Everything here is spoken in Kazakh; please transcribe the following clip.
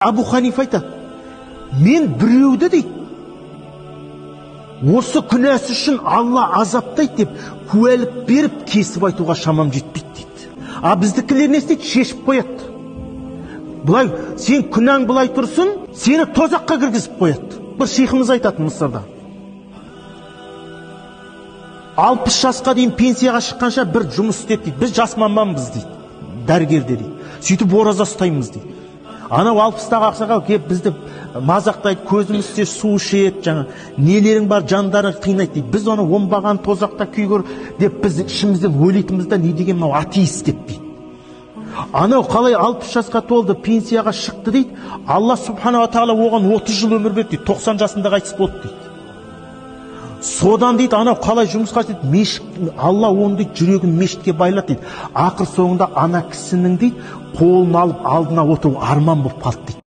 Абу Ханифа айтады, мен біреуді дейді, осы күнәсі үшін Алла азаптайды деп куәлік беріп кесіп айтуға шамам жетпейді дейді. А біздікілер не істейді? Шешіп қояды. Бұлай, сен күнәң бұлай тұрсын, сені тозаққа кіргізіп қояды. Бір шейхіміз айтады Мысырда. 60 жасқа дейін пенсияға шыққанша бір жұмыс істеп дейді. Біз жас маманбыз дейді. Дәрігерде дейді. Сөйтіп ораза ұстаймыз дейді. Анау 60-тағы ақсақал келіп бізді мазақтайды, көзімізде су ішеді, жаңа нелерің бар, жандарын қинайды дейді. Біз оны оңбаған тозақта күйгір деп біз ішімізден ойлайтынбыз да, не деген мынау атеист деп дейді. Анау қалай 60 жасқа толды, пенсияға шықты дейді. Алла субханала тағала оған 30 жыл өмір берді дейді. 90 жасында қайтыс болды дейді. Содан дейді, анау қалай жұмысқа дейді, мешіт, Алла оны дейді, жүрегін мешітке байлады дейді. Ақыр соңында ана кісінің дейді, қолын алып алдына отыру арман болып қалды дейді.